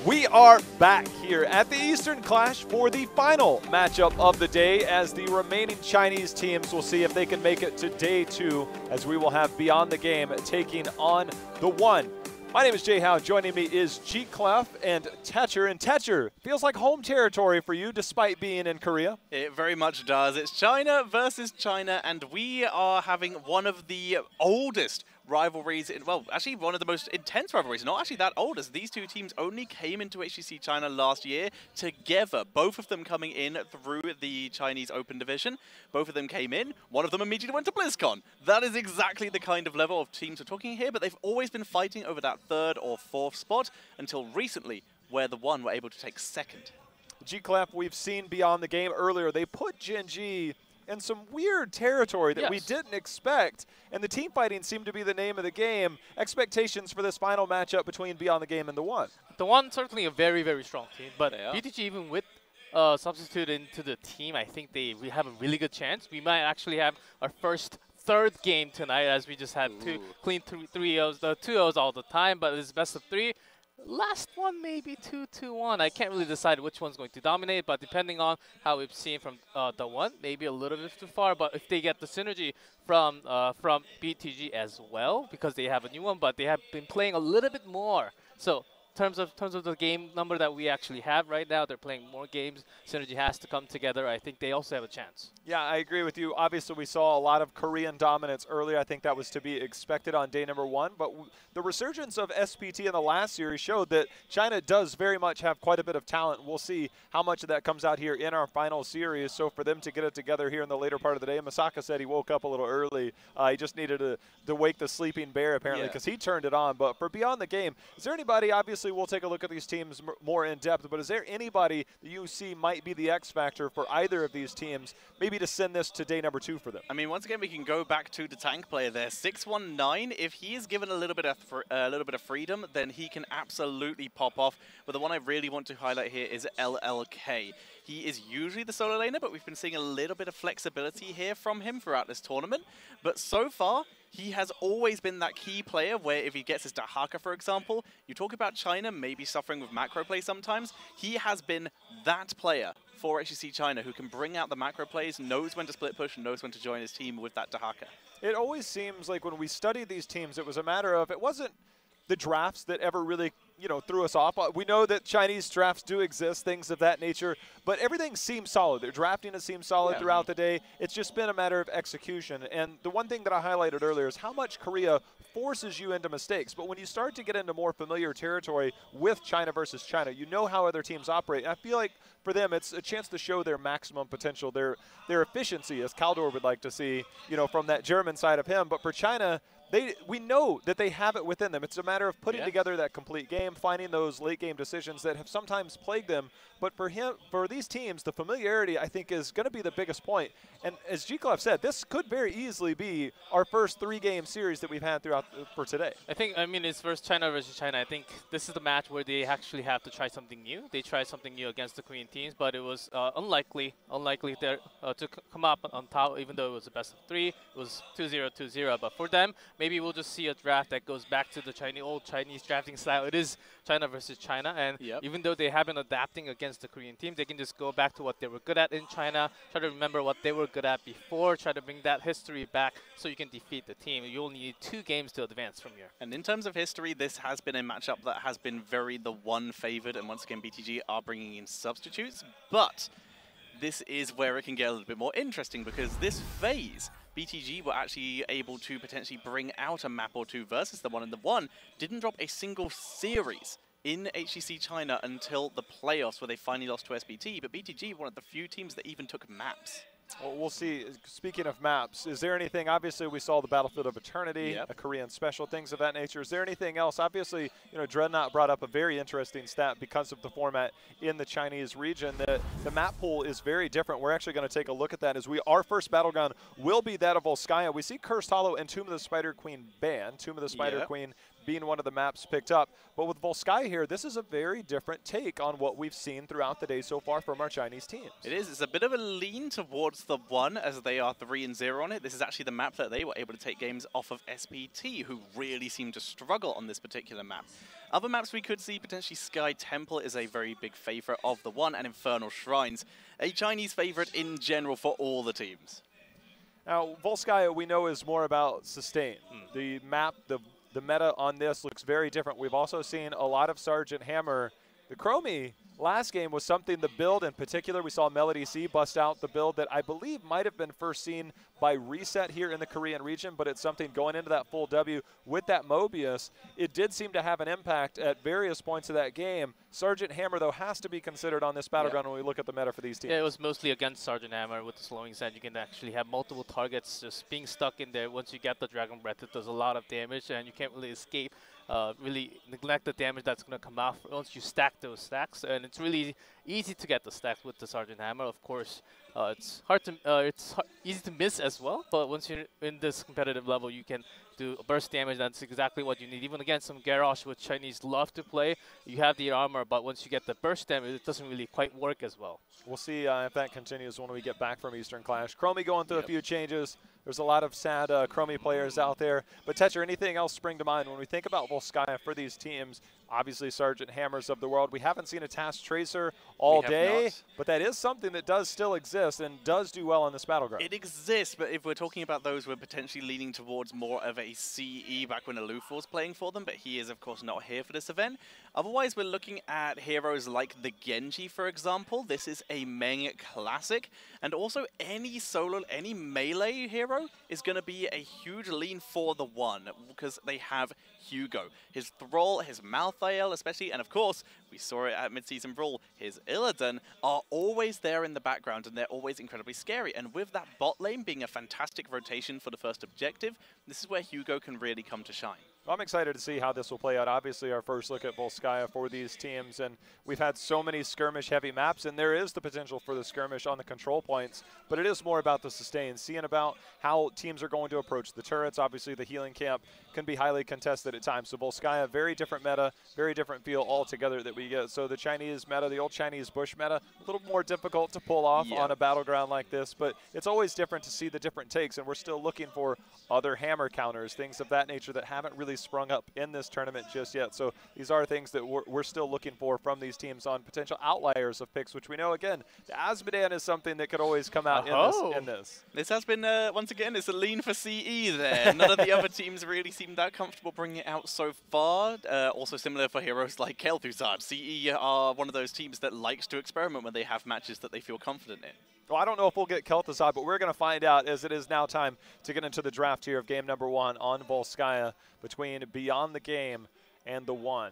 We are back here at the Eastern Clash for the final matchup of the day, as the remaining Chinese teams will see if they can make it to day 2, as we will have Beyond the Game taking on TheOne. My name is Jay Howe. Joining me is G-Clef and Tetcher. And Tetcher, feels like home territory for you despite being in Korea. It very much does. It's China versus China, and we are having one of the oldest rivalries, well, actually one of the most intense rivalries, not actually that old, as these two teams only came into HGC China last year together, both of them coming in through the Chinese Open Division. Both of them came in, one of them immediately went to BlizzCon. That is exactly the kind of level of teams we're talking here, but they've always been fighting over that 3rd or 4th spot until recently, where TheOne were able to take 2nd. G-Clef, we've seen Beyond the Game earlier. They put Gen G in some weird territory that we didn't expect, and the team fighting seemed to be the name of the game. Expectations for this final matchup between Beyond the Game and TheOne? TheOne certainly a very, very strong team, but BTG, even with substitute into the team, I think we have a really good chance. We might actually have our first 3rd game tonight, as we just had two clean 3-0s, the 2-0s all the time, but it's best of 3. Last one maybe 2-2-1. I can't really decide which one's going to dominate, but depending on how we've seen from TheOne, maybe a little bit too far. But if they get the synergy from BTG as well, because they have a new one, but they have been playing a little bit more. So in terms of the game number that we actually have right now, they're playing more games. Synergy has to come together. I think they also have a chance. Yeah, I agree with you. Obviously, we saw a lot of Korean dominance earlier. I think that was to be expected on day number 1. But the resurgence of SPT in the last series showed that China does very much have quite a bit of talent. We'll see how much of that comes out here in our final series. So for them to get it together here in the later part of the day, Masaka said he woke up a little early. He just needed to wake the sleeping bear, apparently, because he turned it on. But for Beyond the Game, is there anybody, obviously we'll take a look at these teams more in depth, but is there anybody that you see might be the X factor for either of these teams, maybe to send this to day number 2 for them? I mean, once again, we can go back to the tank player there, 619. If he is given a little bit of freedom, then he can absolutely pop off. But the one I really want to highlight here is LLK. He is usually the solo laner, but we've been seeing a little bit of flexibility here from him throughout this tournament. But so far, he has always been that key player where if he gets his Dahaka, for example, you talk about China maybe suffering with macro play sometimes. He has been that player for HGC China who can bring out the macro plays, knows when to split push, and knows when to join his team with that Dahaka. It always seems like when we study these teams, it was a matter of, it wasn't the drafts that ever really, threw us off. We know that Chinese drafts do exist, things of that nature, but everything seems solid. Their drafting has seemed solid throughout the day. It's just been a matter of execution. And the one thing that I highlighted earlier is how much Korea forces you into mistakes. But when you start to get into more familiar territory with China versus China, you know how other teams operate. And I feel like for them, it's a chance to show their maximum potential, their efficiency, as Kaldor would like to see, from that German side of him. But for China, we know that they have it within them. It's a matter of putting together that complete game, finding those late game decisions that have sometimes plagued them. But for these teams, the familiarity, I think, is going to be the biggest point. And as G-Clef said, this could very easily be our first 3-game series that we've had throughout for today. I mean, it's first China versus China. I think this is the match where they actually have to try something new. They tried something new against the Korean teams, but it was unlikely to come up on top, even though it was a best of 3. It was 2-0, 2-0. But for them, maybe we'll just see a draft that goes back to the old Chinese drafting style. It is China versus China, and even though they have been adapting against the Korean team, they can just go back to what they were good at in China, try to remember what they were good at before, try to bring that history back so you can defeat the team. You only need 2 games to advance from here. And in terms of history, this has been a matchup that has been very TheOne favored, and once again, BTG are bringing in substitutes, but this is where it can get a little bit more interesting, because this phase, BTG were actually able to potentially bring out a map or 2 versus TheOne, and TheOne didn't drop a single series in HGC China until the playoffs, where they finally lost to SPT, but BTG were one of the few teams that even took maps. Well, we'll see. Speaking of maps, is there anything, obviously we saw the Battlefield of Eternity, a Korean special, things of that nature. Is there anything else? Obviously, Dreadnought brought up a very interesting stat because of the format in the Chinese region. The map pool is very different. We're actually going to take a look at that as our first battleground will be that of Volskaya. We see Cursed Hollow and Tomb of the Spider Queen banned. Tomb of the Spider Queen being one of the maps picked up. But with Volskaya here, this is a very different take on what we've seen throughout the day so far from our Chinese teams. It is. It's a bit of a lean towards the one, as they are 3-0 on it. This is actually the map that they were able to take games off of SPT, who really seem to struggle on this particular map. Other maps we could see, potentially Sky Temple is a very big favorite of the one, and Infernal Shrines, a Chinese favorite in general for all the teams. Now, Volskaya, we know, is more about sustain. The map, the meta on this looks very different. We've also seen a lot of Sergeant Hammer. The Chromie last game was something, the build in particular, we saw Melody C bust out the build that I believe might have been first seen by Reset here in the Korean region, but it's something going into that full W with that Mobius. It did seem to have an impact at various points of that game. Sergeant Hammer, though, has to be considered on this battleground when we look at the meta for these teams. Yeah, it was mostly against Sergeant Hammer with the slowing set. You can actually have multiple targets just being stuck in there. Once you get the Dragon Breath, it does a lot of damage, and you can't really escape. Really neglect the damage that's going to come out once you stack those stacks, and it's really easy to get the stacks with the Sergeant Hammer. Of course, it's easy to miss as well, but once you're in this competitive level, you can do burst damage. That's exactly what you need. Even against some Garrosh, which Chinese love to play, you have the armor, but once you get the burst damage, it doesn't really quite work as well. We'll see if that continues when we get back from Eastern Clash. Chromie going through a few changes. There's a lot of sad Chromie players out there. But Tetcher, anything else spring to mind when we think about Volskaya for these teams? Obviously, Sergeant Hammers of the world. We haven't seen a Task Tracer all day, but that is something that does still exist and does do well on this battleground. It exists, but if we're talking about those, we're potentially leaning towards more of a CE back when Aloof was playing for them, but he is, of course, not here for this event. Otherwise, we're looking at heroes like the Genji, for example. This is a Meng classic, and also any solo, any melee hero is going to be a huge lean for the one, because they have Hugo. His Thrall, his Malthael especially, and of course, we saw it at Mid-Season Brawl, his Illidan are always there in the background, and they're always incredibly scary. And with that bot lane being a fantastic rotation for the first objective, this is where Hugo can really come to shine. Well, I'm excited to see how this will play out. Obviously, our first look at Volskaya for these teams, and we've had so many skirmish-heavy maps, and there is the potential for the skirmish on the control points, but it is more about the sustain, seeing about how teams are going to approach the turrets. Obviously, the healing camp can be highly contested at times. So Volskaya, very different meta, very different feel altogether that we get. So the Chinese meta, the old Chinese bush meta, a little more difficult to pull off on a battleground like this, but it's always different to see the different takes, and we're still looking for other hammer counters, things of that nature that haven't really sprung up in this tournament just yet. So these are things that we're still looking for from these teams on potential outliers of picks, which we know, again, the Azmodan is something that could always come out in this. This has been, once again, it's a lean for CE there. None of the other teams really seem that comfortable bringing it out so far. Also similar for heroes like Kel'Thuzad. CE are one of those teams that likes to experiment when they have matches that they feel confident in. Well, I don't know if we'll get Kel'Thuzad, but we're going to find out, as it is now time to get into the draft here of game number 1 on Volskaya between Beyond the Game and TheOne.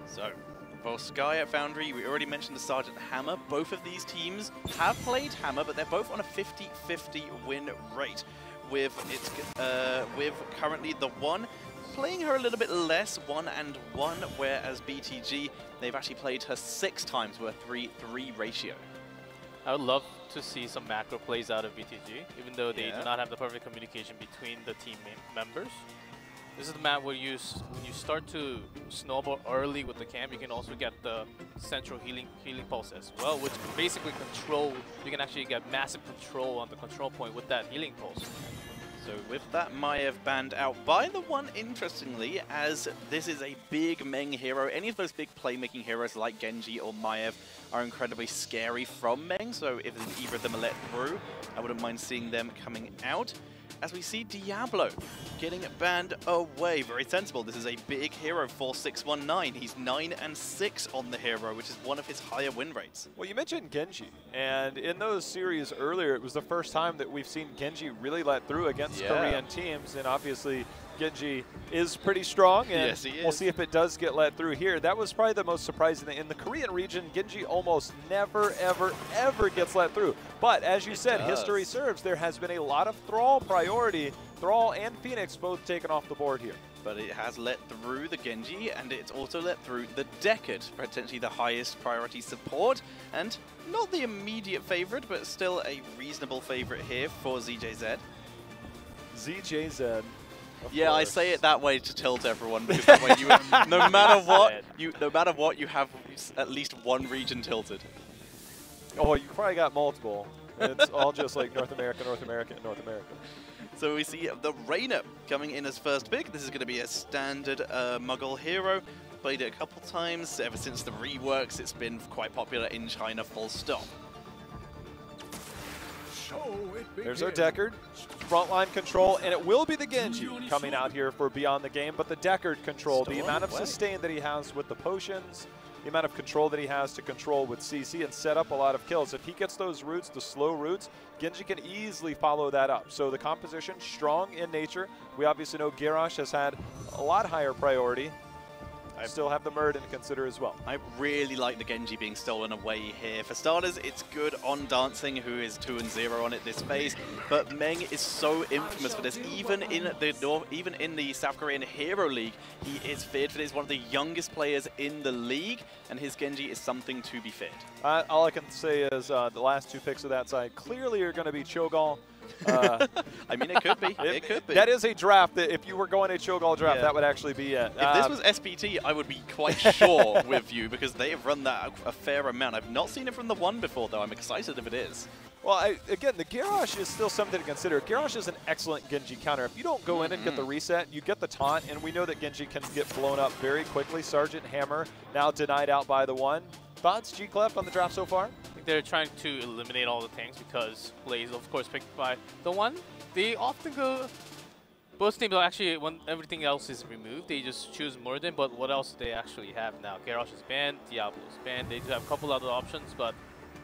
So, Volskaya Foundry, we already mentioned the Sergeant Hammer. Both of these teams have played Hammer, but they're both on a 50-50 win rate. With currently TheOne playing her a little bit less, 1-1, whereas BTG, they've actually played her 6 times with a 3-3 ratio. I would love to see some macro plays out of BTG, even though they do not have the perfect communication between the team members. This is the map where when you start to snowball early with the camp, you can also get the central healing pulse as well, which can basically control. You can actually get massive control on the control point with that healing pulse. So with that Maiev banned out by TheOne, interestingly, as this is a big Meng hero, any of those big playmaking heroes like Genji or Maiev are incredibly scary from Meng, so if either of them are let through, I wouldn't mind seeing them coming out. As we see Diablo getting banned away. Very sensible. This is a big hero for 619. He's 9-6 on the hero, which is one of his higher win rates. Well, you mentioned Genji, and in those series earlier, it was the first time that we've seen Genji really let through against Korean teams, and obviously Genji is pretty strong, and we'll see if it does get let through here. That was probably the most surprising thing. In the Korean region, Genji almost never, ever gets let through. But as you said, history serves. There has been a lot of Thrall priority. Thrall and Phoenix both taken off the board here. But it has let through the Genji, and it's also let through the Decade, potentially the highest priority support, and not the immediate favorite, but still a reasonable favorite here for ZJZ. ZJZ. Yeah, I say it that way to tilt everyone because that way you, no matter what, you have at least one region tilted. Oh, you probably got multiple. It's all just like North America, North America, North America. So we see the Rainer coming in as first pick. This is going to be a standard Muggle hero. Played it a couple times. Ever since the reworks, it's been quite popular in China, full stop. There's our Deckard. Frontline control, and it will be the Genji coming out here for Beyond the Game, but the Deckard control, the amount of sustain that he has with the potions, the amount of control that he has to control with CC and set up a lot of kills. If he gets those roots, the slow roots, Genji can easily follow that up. So the composition, strong in nature. We obviously know Garrosh has had a lot higher priority. I still have the Murd to consider as well. I really like the Genji being stolen away here. For starters, it's good on Dancing, who is 2-0 on it this phase, but Meng is so infamous for this. Even in the South Korean Hero League, he is feared for this. He's one of the youngest players in the league, and his Genji is something to be feared. All I can say is the last two picks of that side clearly are going to be Cho'Gall. I mean, it could be. It could be. That is a draft. That if you were going a Cho'Gall draft, that would actually be it. If this was SPT, I would be quite sure with you because they have run that a fair amount. I've not seen it from the one before, though. I'm excited if it is. Well, again, the Garrosh is still something to consider. Garrosh is an excellent Genji counter. If you don't go in and get the reset, you get the taunt, and we know that Genji can get blown up very quickly. Sergeant Hammer now denied out by the one. Thoughts, G-Clef, on the draft so far? I think they're trying to eliminate all the tanks because Blaze, of course, picked by the one. They often go... Both teams actually, when everything else is removed, they just choose Murden, but what else do they actually have now? Garrosh is banned, Diablo is banned. They do have a couple other options, but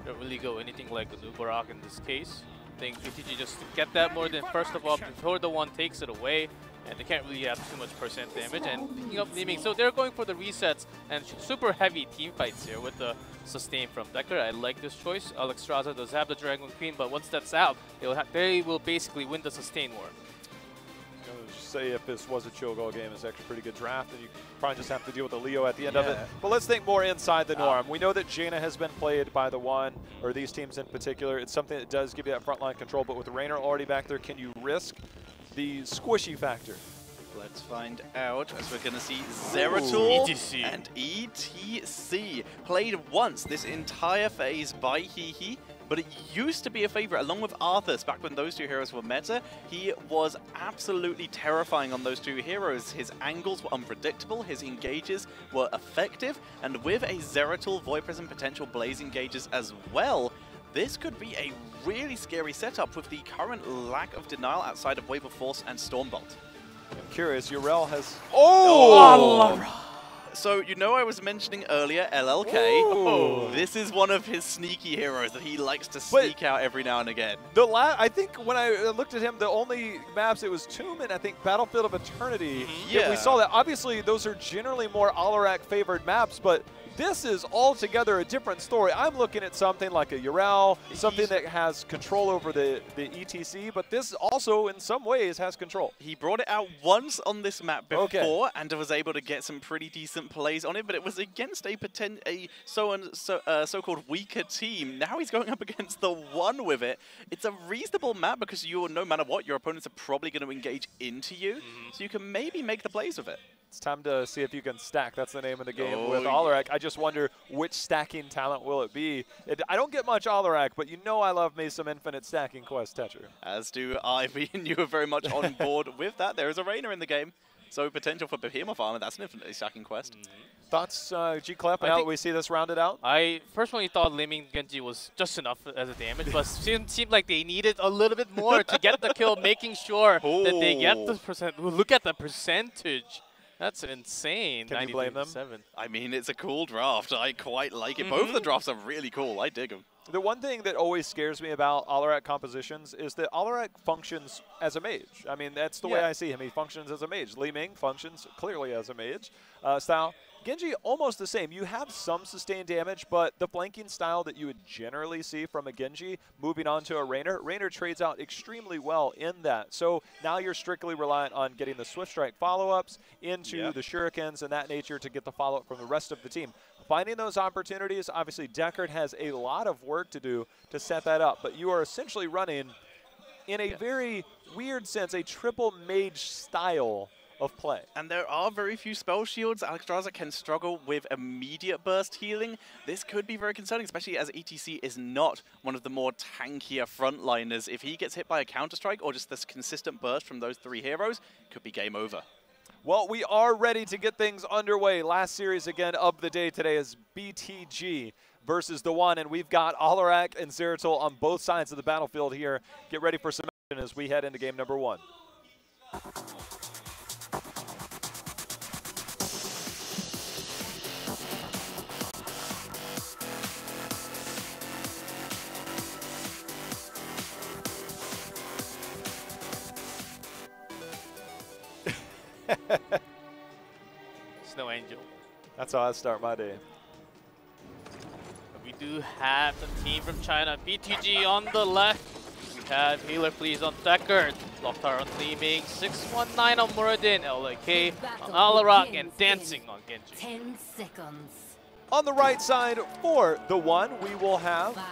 don't really go anything like the Nubarak in this case. I think BTG just get that Murden first of all before the one takes it away, and they can't really have too much percent damage and picking up Leeming. So they're going for the resets and super heavy team fights here with the sustain from Deckard. I like this choice. Alex Straza does have the Dragon Queen, but once that's out, they will basically win the sustain war. Say if this was a Cho'Gall game, it's actually a pretty good draft, and you probably just have to deal with the Leo at the end of it. But let's think more inside the norm. We know that Jaina has been played by the one, or these teams in particular. It's something that does give you that frontline control, but with Rainer already back there, can you risk the squishy factor? Let's find out, as we're going to see Zeratul and ETC played once this entire phase by Hehe, but it used to be a favorite along with Arthas back when those two heroes were meta. He was absolutely terrifying on those two heroes. His angles were unpredictable, his engages were effective, and with a Zeratul Void Prism potential Blaze engages as well, this could be a really scary setup with the current lack of denial outside of Wave of Force and Stormbolt. I'm curious, Yrel has... So, you know I was mentioning earlier LLK. This is one of his sneaky heroes that he likes to sneak out every now and again. I think when I looked at him, the only maps, it was Tomb and I think Battlefield of Eternity. We saw that. Obviously, those are generally more Alarak favored maps, but this is altogether a different story. I'm looking at something like a Yrel, something that has control over the ETC, but this also, in some ways, has control. He brought it out once on this map before and was able to get some pretty decent plays on it, but it was against a so-called weaker team. Now he's going up against the one with it. It's a reasonable map because no matter what, your opponents are probably going to engage into you, so you can maybe make the plays with it. It's time to see if you can stack. That's the name of the game with Alarak. I just wonder which stacking talent will it be. I don't get much Alarak, but you know I love me some Infinite Stacking Quest Tetcher. As do Ivy, and you are very much on board with that. There is a Rainer in the game, so potential for Behemoth Armor. That's an Infinite Stacking Quest. Thoughts, G-Clef, now that we see this rounded out? I personally thought Leeming Genji was just enough as a damage, but it seemed like they needed a little bit more to get the kill, making sure that they get the percent. Look at the percentage. That's insane. Can you blame them? I mean, it's a cool draft. I quite like it. Both of the drafts are really cool. I dig them. The one thing that always scares me about Alarak compositions is that Alarak functions as a mage. I mean, that's the way I see him. He functions as a mage. Li Ming functions clearly as a mage style. Genji, almost the same. You have some sustained damage, but the flanking style that you would generally see from a Genji moving on to a Rainer trades out extremely well in that. So now you're strictly reliant on getting the Swift Strike follow-ups into the Shurikens and that nature to get the follow-up from the rest of the team. Finding those opportunities, obviously Deckard has a lot of work to do to set that up, but you are essentially running in a very weird sense, a triple mage style of play. And there are very few spell shields. Alexstrasza can struggle with immediate burst healing. This could be very concerning, especially as ETC is not one of the more tankier frontliners. If he gets hit by a counter-strike or just this consistent burst from those 3 heroes, could be game over. Well, we are ready to get things underway. Last series again of the day today is BTG versus TheOne, and we've got Alarak and Zeratul on both sides of the battlefield here. Get ready for some action as we head into game number 1. Snow Angel. That's how I start my day. We do have the team from China. BTG on the left. We have Healer Please on Deckard. Loktar on Gleaming. 619 on Muradin. LAK on Alarak. And Dancing on Genji. 10 seconds. On the right side for TheOne, we will have 5,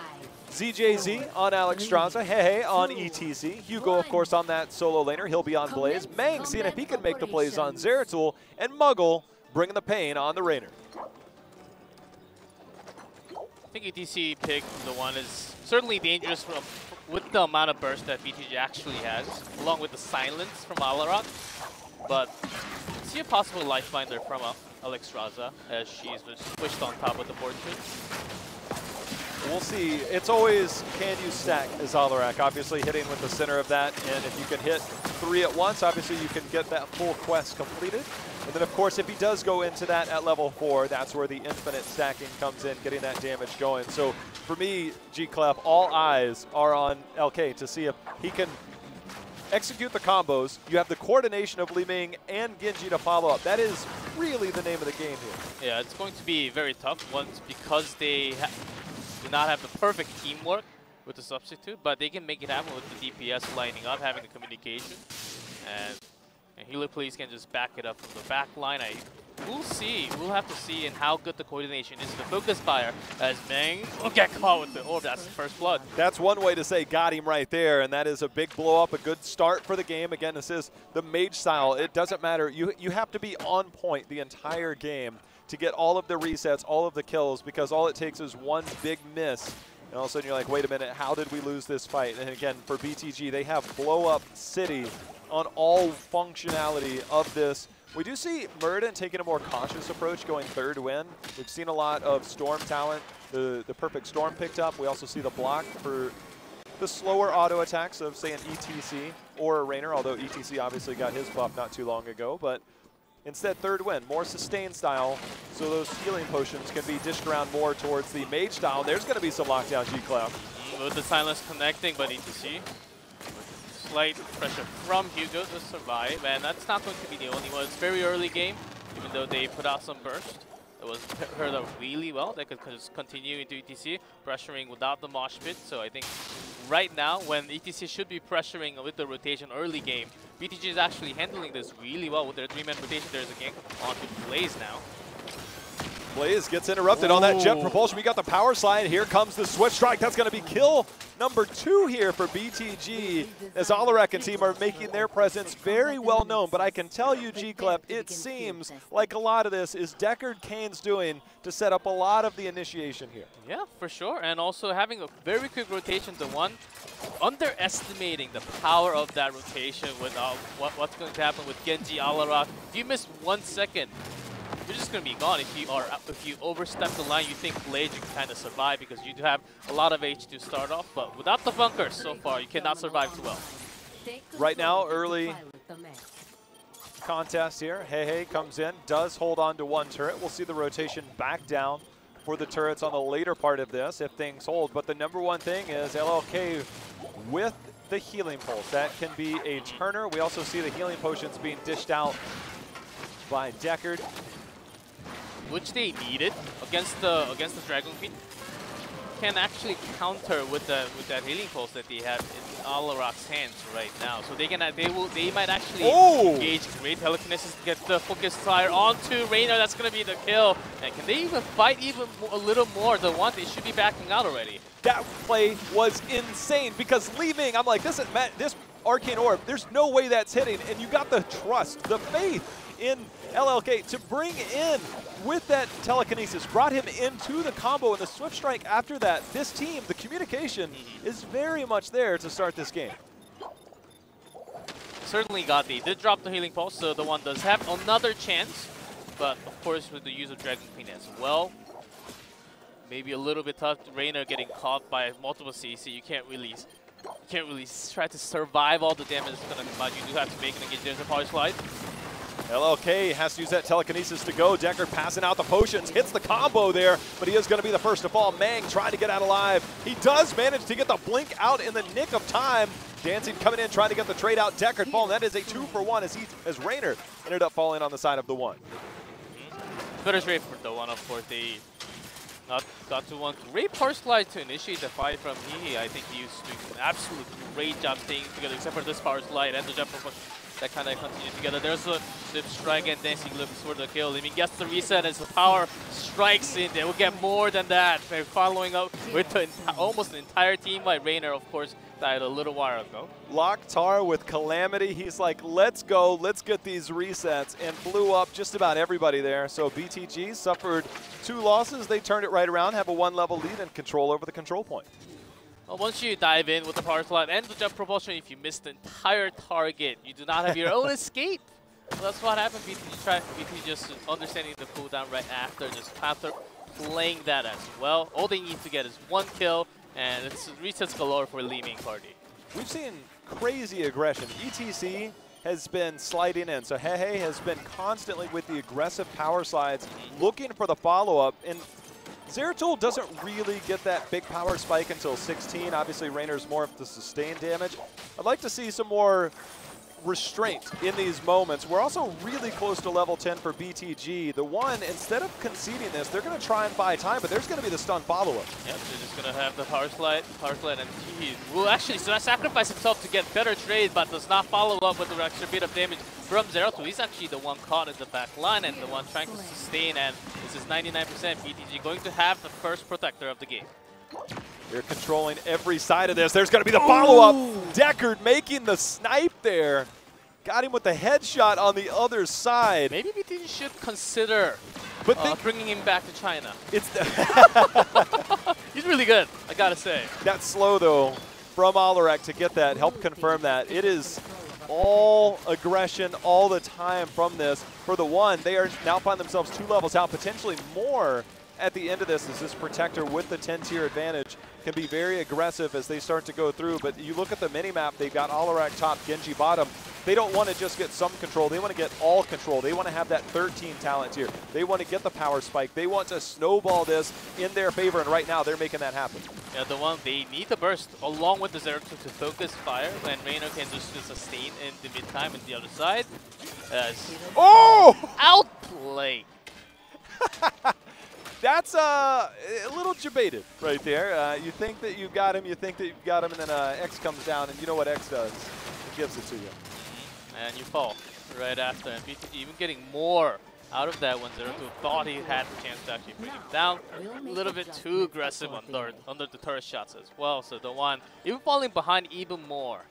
ZJZ on Alexstrasza, Hehe on ETC, Hugo, of course, on that solo laner. He'll be on Blaze. Mang, seeing if he can make the plays on Zeratul. And Muggle bringing the pain on the Rainer. I think ETC pick TheOne is certainly dangerous with the amount of burst that BTG actually has, along with the silence from Alarak. But see a possible lifeline there from Alexstrasza as she's just pushed on top of the fortune. We'll see. It's always, can you stack as Alarak, obviously hitting with the center of that. And if you can hit 3 at once, obviously you can get that full quest completed. And then, of course, if he does go into that at level 4, that's where the infinite stacking comes in, getting that damage going. So for me, G-Clef, all eyes are on LK to see if he can execute the combos. You have the coordination of Li Ming and Genji to follow up. That is really the name of the game here. Yeah, it's going to be very tough once because they do not have the perfect teamwork with the substitute, but they can make it happen with the DPS lining up, having the communication. And Healer Please can just back it up from the back line. We'll see. We'll have to see in how good the coordination is. The focus fire as Meng will get caught with the orb. That's the first blood. That's one way to say got him right there, and that is a big blow up, a good start for the game. Again, this is the mage style. It doesn't matter. You have to be on point the entire game to get all of the resets, all of the kills, because all it takes is one big miss. And all of a sudden you're like, wait a minute, how did we lose this fight? And again, for BTG, they have blow up city on all functionality of this. We do see Muradin taking a more cautious approach, going 3rd win. We've seen a lot of Storm talent. The perfect Storm picked up. We also see the block for the slower auto attacks of, say, an ETC or a Rainer, although ETC obviously got his buff not too long ago. But instead, 3rd win, more sustained style, so those healing potions can be dished around more towards the mage style. There's going to be some lockdown G-Clef. With the silence connecting, but ETC. Slight pressure from Hugo to survive, and that's not going to be the only one. It's very early game, even though they put out some burst. It was heard of really well. They could just continue into ETC, pressuring without the mosh pit. So I think right now, when ETC should be pressuring with the rotation early game, BTG is actually handling this really well with their 3-man rotation. There's a gank onto Blaze now. Blaze gets interrupted on that jet propulsion. We got the power slide. Here comes the switch strike. That's going to be kill number 2 here for BTG, as Alarak and team are making their presence very well known. But I can tell you, G-Clef, it seems like a lot of this is Deckard Kane's doing to set up a lot of the initiation here. Yeah, for sure. And also having a very quick rotation to one, underestimating the power of that rotation with what's going to happen with Genji, Alarak. If you miss 1 second, you're just going to be gone. If you overstep the line, you think Blaze you can kind of survive because you do have a lot of H to start off. But without the bunkers so far, you cannot survive too well. Right now, early contest here. Hehe comes in, does hold on to 1 turret. We'll see the rotation back down for the turrets on the later part of this if things hold. But the number one thing is LLK with the healing pulse. That can be a turner. We also see the healing potions being dished out by Deckard, which they needed against the Dragon Queen. Can actually counter with that healing pulse that they have in Alarak's hands right now. So they might actually engage great telekinesis to get the focus fire onto Rainer. That's gonna be the kill. And can they even fight a little more? TheOne, they should be backing out already. That play was insane because leaving, I'm like, this Arcane Orb. There's no way that's hitting, and you got the trust, the faith in LLK to bring in with that telekinesis, brought him into the combo and the Swift Strike after that. This team, the communication is very much there to start this game. Certainly got the did drop the healing pulse, so TheOne does have another chance, but of course with the use of Dragon Queen as well. Maybe a little bit tough. Reina getting caught by multiple CC. You can't really try to survive all the damage that's gonna come out. You do have to make an engage. There's a power slide. LLK has to use that telekinesis to go. Deckard passing out the potions, hits the combo there, but he is going to be the first to fall. Mang trying to get out alive. He does manage to get the blink out in the nick of time. Dancing coming in, trying to get the trade out. Deckard falling. That is a 2-for-1 as Rainer ended up falling on the side of TheOne. Better trade for TheOne, of course. They got TheOne. Great power slide to initiate the fight from Hihi. I think he was doing an absolute great job staying together, except for this power slide and the jump push that kind of continue together. There's a Swift Strike and Dancing looks for the kill. I mean, gets the reset as the power strikes in. They will get more than that. They're following up with almost the entire team by Rainer, of course, died a little while ago. Loktar with Calamity. He's like, let's go, let's get these resets, and blew up just about everybody there. So BTG suffered 2 losses. They turned it right around, have a 1-level lead and control over the control point. Well, once you dive in with the power slide and the jump propulsion, if you miss the entire target, you do not have your own escape. Well, that's what happened. BTG just understanding the cooldown right after, just after playing that as well. All they need to get is 1 kill, and it's resets galore for Li Ming party. We've seen crazy aggression. ETC has been sliding in, so Hehe has been constantly with the aggressive power slides, looking for the follow-up. And Zeratul doesn't really get that big power spike until 16. Obviously, Rainer's more of the sustained damage. I'd like to see some more restraint in these moments. We're also really close to level 10 for BTG. TheOne, instead of conceding this, they're going to try and buy time, but there's going to be the stun follow-up. Yep, they're just going to have the power slide, and he will actually sacrifice himself to get better trade, but does not follow up with the extra bit of damage from Zeratul. He's actually the one caught in the back line and the one trying to sustain, and this is 99%. BTG going to have the first protector of the game. They're controlling every side of this. There's going to be the follow-up. Deckard making the snipe there. Got him with the headshot on the other side. Maybe BTG should consider bringing him back to China. It's He's really good, I gotta say. That's slow, though, from Alarak to get that, help confirm that. It is all aggression all the time from this. For TheOne, they are now find themselves 2 levels out, potentially more at the end of this, as this protector with the 10-tier advantage can be very aggressive as they start to go through. But you look at the mini-map, they've got Alarak top, Genji bottom. They don't want to just get some control. They want to get all control. They want to have that 13 talent tier. They want to get the power spike. They want to snowball this in their favor, and right now they're making that happen. Yeah, TheOne, they need the burst along with the Zeratul to focus fire, when Reina can just sustain in the mid-time and the other side. Outplay! That's a little debated right there. You think that you've got him, and then X comes down, and you know what X does? It gives it to you. And you fall right after. And BTG even getting more out of that when Zeratul thought he had the chance to actually bring him down. A little bit too aggressive under the turret shots as well. So TheOne even falling behind even more.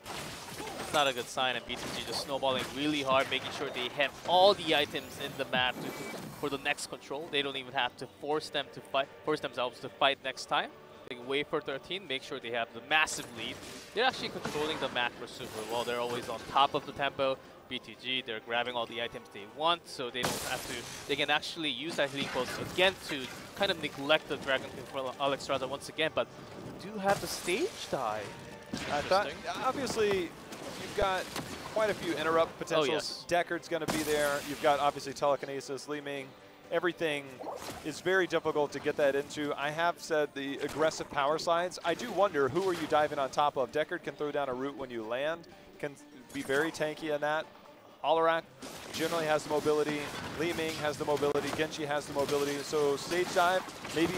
It's not a good sign, and BTG just snowballing really hard, making sure they have all the items in the map for the next control. They don't even have to force themselves to fight next time. They can wait for 13, make sure they have the massive lead. They're actually controlling the macro super well. They're always on top of the tempo. BTG, they're grabbing all the items they want, so they don't have to. They can actually use that healing pulse again to kind of neglect the Dragon King for Alexstrasza once again, but do have the stage die. I thought, obviously, you've got quite a few interrupt potentials. Oh, yes. Deckard's going to be there. You've got, obviously, telekinesis, Li Ming. Everything is very difficult to get that into. I have said the aggressive power slides. I do wonder, who are you diving on top of? Deckard can throw down a root when you land, can be very tanky in that. Alarak generally has the mobility. Li Ming has the mobility. Genji has the mobility. So stage dive, maybe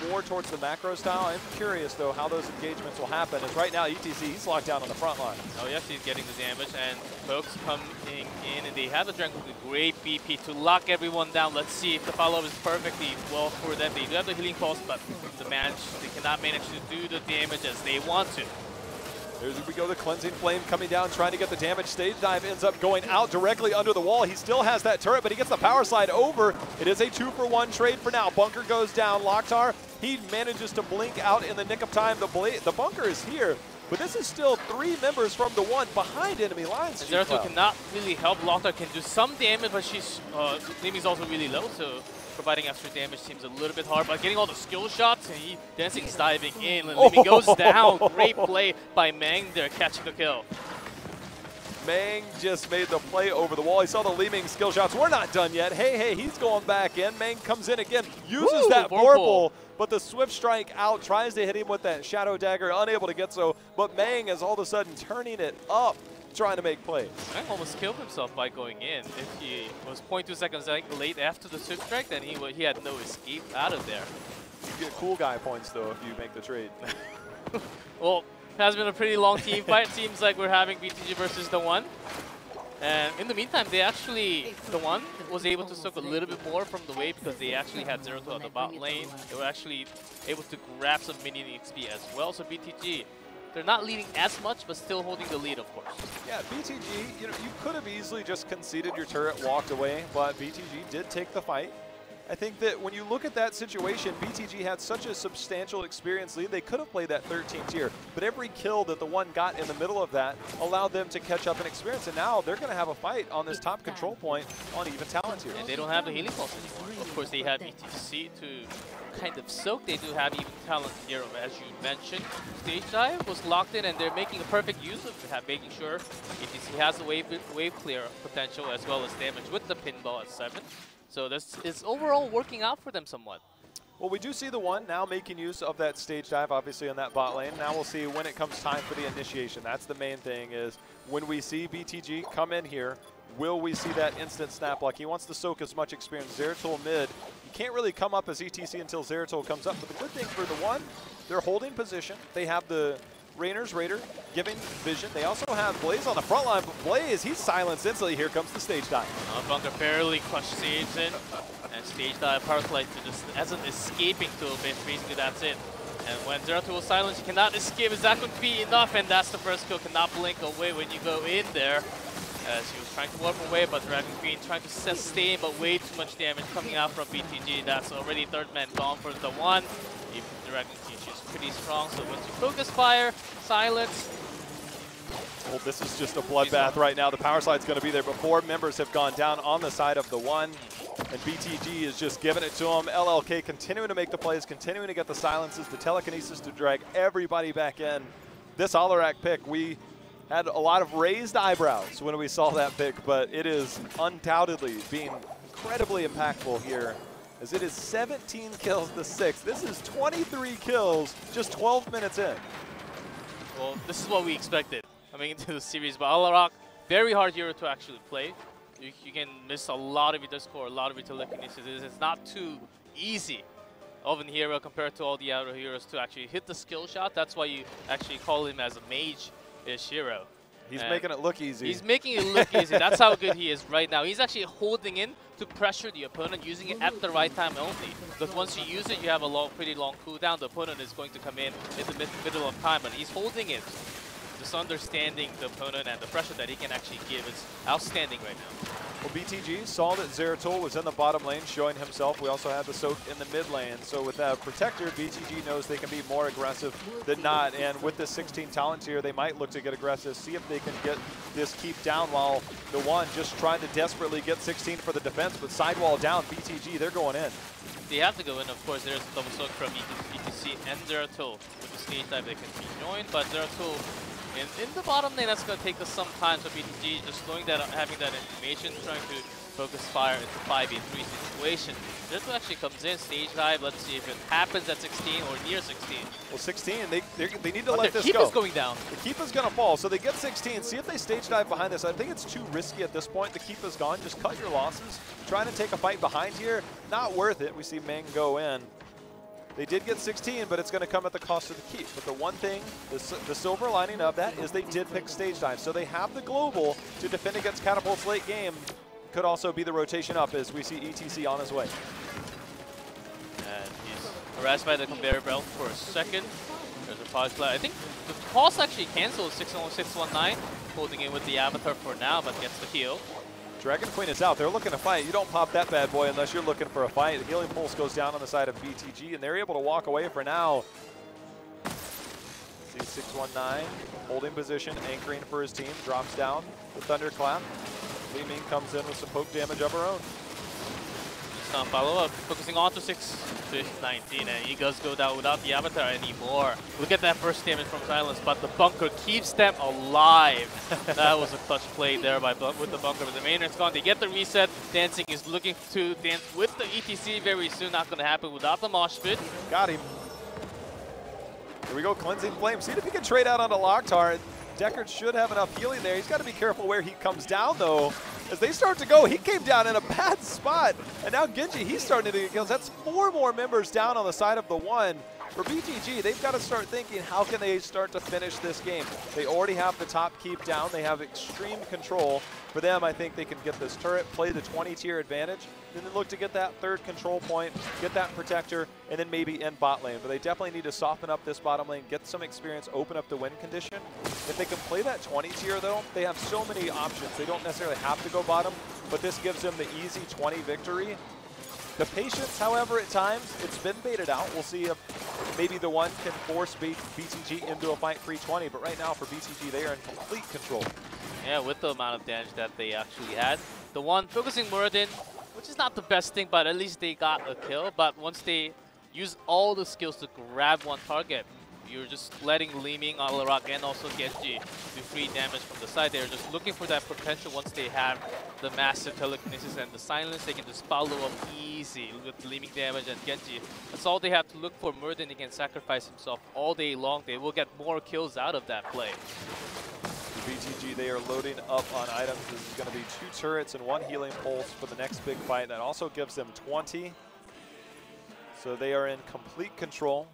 more towards the macro style. I'm curious, though, how those engagements will happen. As right now, ETC, he's locked down on the front line. Oh, yes, he's getting the damage. And folks coming in, and they have the Dragon with great BP to lock everyone down. Let's see if the follow-up is perfectly well for them. They do have the healing pulse, but they cannot manage to do the damage as they want to. There we go, the Cleansing Flame coming down, trying to get the damage. Stage Dive ends up going out directly under the wall. He still has that turret, but he gets the power slide over. It is a 2-for-1 trade for now. Bunker goes down. Locktar, he manages to blink out in the nick of time. The bunker is here, but this is still 3 members from TheOne behind enemy lines. Zeratul cannot really help. Locktar can do some damage, but she's Limmy's also really low, so providing extra damage seems a little bit hard, but getting all the skill shots, and Dancing's diving in, and Limmy goes down. Great play by Mang there, catching the kill. Mang just made the play over the wall. He saw the Li-Ming skill shots. We're not done yet. Hey, he's going back in. Mang comes in again, uses that Vorpal, but the Swift Strike out, tries to hit him with that Shadow Dagger, unable to get so, but Mang is all of a sudden turning it up, trying to make plays. Mang almost killed himself by going in. If he was 0.2 seconds late after the Swift Strike, then he had no escape out of there. You get cool guy points, though, if you make the trade. Well, it has been a pretty long team fight. Seems like we're having BTG versus TheOne. And in the meantime, TheOne was able to soak a little bit more from the wave because they actually had Zeratul on the bot lane. They were actually able to grab some minion XP as well. So BTG, they're not leading as much, but still holding the lead, of course. Yeah, BTG, you could have easily just conceded your turret, walked away, but BTG did take the fight. I think that when you look at that situation, BTG had such a substantial experience lead, they could have played that 13th tier, but every kill that TheOne got in the middle of that allowed them to catch up in experience, and now they're going to have a fight on this top control point on even talent tier. And they don't have the healing pulse anymore. Of course, they have BTC to kind of soak. They do have even talent here, as you mentioned. Stage Dive was locked in, and they're making a perfect use of it, making sure BTC has the wave clear potential as well as damage with the pinball at 7. So this is overall working out for them somewhat. Well, we do see TheOne now making use of that Stage Dive, obviously, in that bot lane. Now we'll see when it comes time for the initiation. That's the main thing, is when we see BTG come in here, will we see that instant snap lock? He wants to soak as much experience. Zeratul mid, you can't really come up as ETC until Zeratul comes up. But the good thing for TheOne, they're holding position. They have the Rainer's Raider giving vision. They also have Blaze on the front line, but Blaze, he's silenced instantly. Here comes the Stage Dive. Bunker barely clutch saves in, and Stage Dive Power Slide just as an escaping tool, basically that's it. And when Zeratul was silenced, you cannot escape. Is that going to be enough? And that's the first kill. Cannot blink away when you go in there. As he was trying to warp away, but Dragon Queen trying to sustain, but way too much damage coming out from BTG. That's already third man gone for TheOne. Even Dragon Queen, she's pretty strong, so once you focus fire, silence. Well, this is just a bloodbath right now. The power slide's going to be there, but 4 members have gone down on the side of TheOne, and BTG is just giving it to him. LLK continuing to make the plays, continuing to get the silences, the telekinesis to drag everybody back in. This Alarak pick, we had a lot of raised eyebrows when we saw that pick, but it is undoubtedly being incredibly impactful here, as it is 17 kills to 6. This is 23 kills just 12 minutes in. Well, this is what we expected coming into the series, but Alarak, very hard hero to actually play. You can miss a lot of your discord, a lot of your telekinesis. It's not too easy of a hero compared to all the other heroes to actually hit the skill shot. That's why you actually call him as a mage-ish hero. He's making it look easy. He's making it look easy. That's how good he is right now. He's actually holding in to pressure the opponent, using it at the right time only. Because once you use it, you have a pretty long cooldown. The opponent is going to come in the middle of time, but he's holding it. Just understanding the opponent and the pressure that he can actually give is outstanding right now. Well, BTG saw that Zeratul was in the bottom lane showing himself. We also had the soak in the mid lane. So with that protector, BTG knows they can be more aggressive than not. And with this 16 talent tier, they might look to get aggressive, see if they can get this keep down, while TheOne just trying to desperately get 16 for the defense. But sidewall down, BTG, they're going in. They have to go in, of course. There's a double soak from ETC and Zeratul. With the stage dive, they can be joined, but Zeratul in the bottom lane, that's going to take us some time. So BTG just having that information, trying to focus fire into 5v3 situation. Zeratul actually comes in, stage dive. Let's see if it happens at 16 or near 16. Well, 16, they need to let this go. The keep is going down. The keep is going to fall, so they get 16. See if they stage dive behind this. I think it's too risky at this point. The keep is gone. Just cut your losses. Trying to take a fight behind here, not worth it. We see Mang go in. They did get 16, but it's going to come at the cost of the keep. But the one thing, the silver lining of that is they did pick stage dive. So they have the global to defend against catapults late game. Could also be the rotation up as we see ETC on his way. And he's harassed by the conveyor belt for a second. There's a pause play. I think Pulse actually cancels 619, holding in with the Avatar for now, but gets the heal. Dragon Queen is out. They're looking to fight. You don't pop that bad boy unless you're looking for a fight. The healing pulse goes down on the side of BTG, and they're able to walk away for now. See 619 holding position, anchoring for his team, drops down. The Thunderclap. Li Ming comes in with some poke damage of her own. Follow up, focusing on to 619, and he does go down without the Avatar anymore. Look at that first damage from Silence, but the bunker keeps them alive. That was a clutch play there with the bunker, but the Maynard's gone. They get the reset. Dancing is looking to dance with the ETC very soon. Not going to happen without the mosh pit. Got him. Here we go, Cleansing Flame. See if he can trade out onto Locktar. Deckard should have enough healing there. He's got to be careful where he comes down, though. As they start to go, he came down in a bad spot. And now Genji, he's starting to get kills. That's 4 more members down on the side of the one. For BTG, they've got to start thinking, how can they start to finish this game? They already have the top keep down. They have extreme control. For them, I think they can get this turret, play the 20-tier advantage, and then look to get that 3rd control point, get that protector, and then maybe end bot lane. But they definitely need to soften up this bottom lane, get some experience, open up the win condition. If they can play that 20-tier, though, they have so many options. They don't necessarily have to go bottom, but this gives them the easy 20 victory. The patience, however, at times, it's been baited out. We'll see if maybe TheOne can force BTG into a fight free 20, but right now for BTG, they are in complete control. Yeah, with the amount of damage that they actually had. TheOne focusing Muradin, which is not the best thing, but at least they got a kill. But once they use all the skills to grab one target, you're just letting Li Ming, Alarak, and also Genji do free damage from the side. They're just looking for that potential once they have the massive telekinesis and the silence. They can just follow up easy with Li Ming damage and Genji. That's all they have to look for. Muradin, he can sacrifice himself all day long. They will get more kills out of that play. BTG, they are loading up on items. This is going to be 2 turrets and 1 healing pulse for the next big fight. That also gives them 20. So they are in complete control.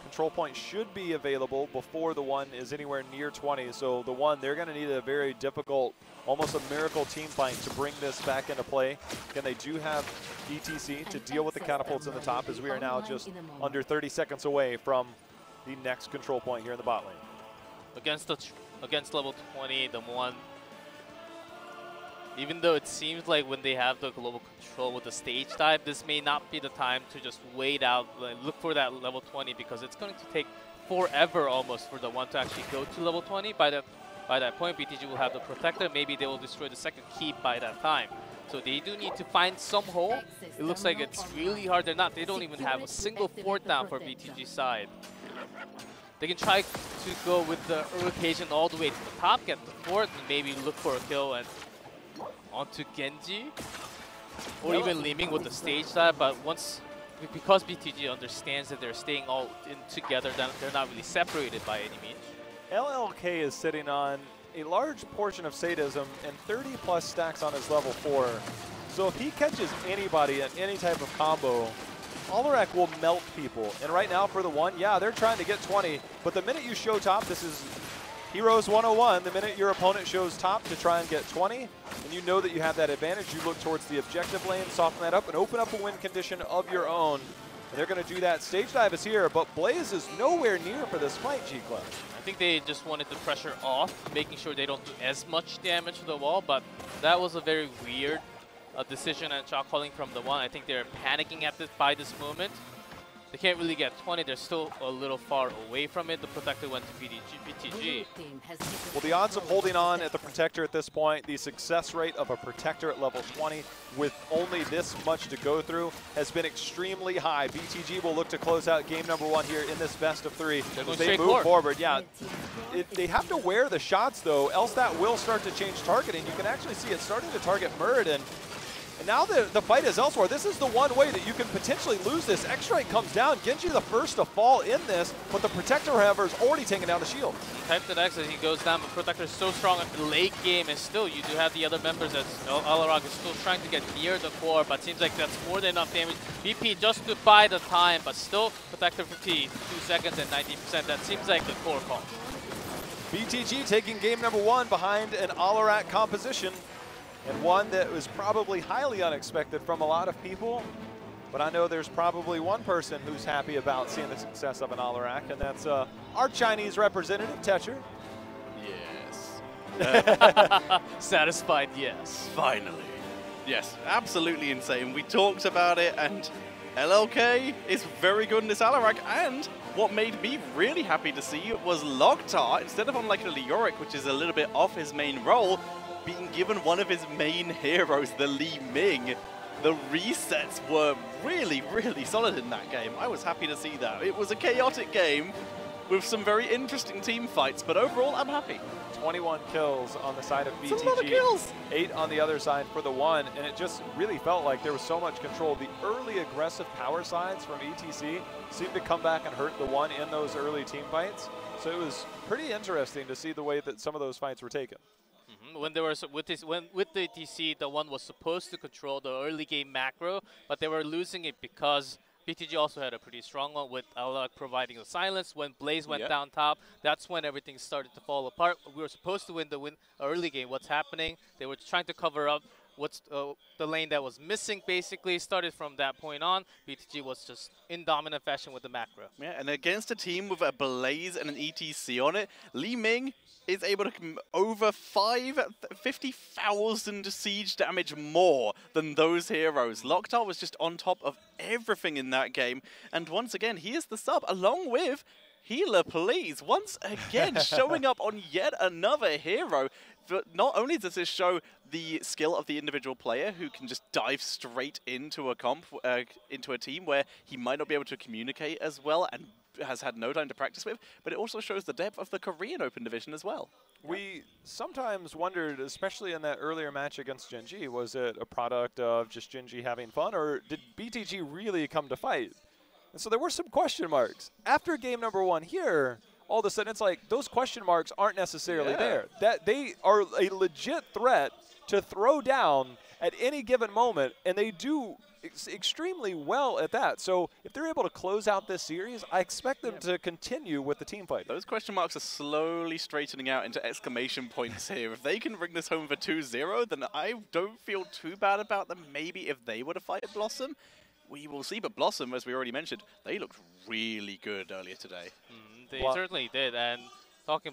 Control point should be available before TheOne is anywhere near 20. So TheOne, they're going to need a very difficult, almost a miracle team fight to bring this back into play. Again, they do have ETC to deal with the catapults in the top, as we are now just under 30 seconds away from the next control point here in the bot lane. Against level 20, TheOne, even though it seems like when they have the global control with the stage dive, this may not be the time to just wait out and look for that level 20, because it's going to take forever almost for TheOne to actually go to level 20. By that point, BTG will have the protector. Maybe they will destroy the second keep by that time. So they do need to find some hole. It looks like it's really hard. They don't even have a single fort down for BTG side. They can try to go with the Urcation all the way to the top, get the fort, and maybe look for a kill and onto Genji. Or even Li Ming with the stage dive, but because BTG understands that they're staying all in together, then they're not really separated by any means. LLK is sitting on a large portion of sadism and 30 plus stacks on his level 4. So if he catches anybody at any type of combo, Alarak will melt people. And right now for TheOne, yeah, they're trying to get 20, but the minute you show top, this is Heroes 101, the minute your opponent shows top to try and get 20, and you know that you have that advantage, you look towards the objective lane, soften that up, and open up a win condition of your own. And they're going to do that. Stage dive is here, but Blaze is nowhere near for this fight, G-Club. I think they just wanted the pressure off, making sure they don't do as much damage to the wall, but that was a very weird decision and shot calling from TheOne. I think they're panicking at by this moment. They can't really get 20. They're still a little far away from it. The protector went to BTG. Well, the odds of holding on at the protector at this point, the success rate of a protector at level 20 with only this much to go through has been extremely high. BTG will look to close out game number 1 here in this best of 3. As they move forward, yeah. They have to wear the shots, though, else that will start to change targeting. You can actually see it starting to target Muradin. And now the fight is elsewhere. This is the one way that you can potentially lose this. X-Strike comes down. Genji the first to fall in this, but the Protector, however, is already taking down the shield. He typed an X as he goes down, but Protector is so strong at the late game, and still you do have the other members as Alarak is still trying to get near the core, but seems like that's more than enough damage. BP just to buy the time, but still Protector 52 seconds and 90%. That seems like the core call. BTG taking game number 1 behind an Alarak composition. And one that was probably highly unexpected from a lot of people. But I know there's probably one person who's happy about seeing the success of an Alarak, and that's our Chinese representative, Tetcher. Yes. Satisfied, yes. Finally. Yes, absolutely insane. We talked about it, and LLK is very good in this Alarak, and what made me really happy to see was Loctar, instead of on like a Leoric, which is a little bit off his main role, being given one of his main heroes, the Li Ming. The resets were really, really solid in that game. I was happy to see that. It was a chaotic game with some very interesting team fights, but overall, I'm happy. 21 kills on the side of BTG. That's a lot of kills. 8 on the other side for the One, and it just really felt like there was so much control. The early aggressive power sides from ETC seemed to come back and hurt the One in those early team fights. So it was pretty interesting to see the way that some of those fights were taken. When there was with the TC, the One was supposed to control the early game macro, but they were losing it because BTG also had a pretty strong one with Alak providing the silence. When Blaze went down top, that's when everything started to fall apart. We were supposed to win the early game. What's happening? They were trying to cover up what's the lane that was missing, basically. Started from that point on. BTG was just in dominant fashion with the macro. Yeah, and against a team with a Blaze and an ETC on it, Li Ming is able to come over 50,000 siege damage more than those heroes. Loctar was just on top of everything in that game. And once again, he is the sub, along with Healer Please, once again showing up on yet another hero. But not only does this show the skill of the individual player who can just dive straight into a into a team where he might not be able to communicate as well and has had no time to practice with, but it also shows the depth of the Korean Open division as well. We sometimes wondered, especially in that earlier match against Gen G, was it a product of just Gen G having fun, or did BTG really come to fight? And so there were some question marks. After game number 1 here, all of a sudden it's like those question marks aren't necessarily there. That they are a legit threat to throw down at any given moment, and they do extremely well at that. So if they're able to close out this series, I expect them to continue with the team fight. Those question marks are slowly straightening out into exclamation points here. If they can bring this home for 2-0, then I don't feel too bad about them. Maybe if they were to fight Blossom, we will see. But Blossom, as we already mentioned, they looked really good earlier today. They certainly did. And talking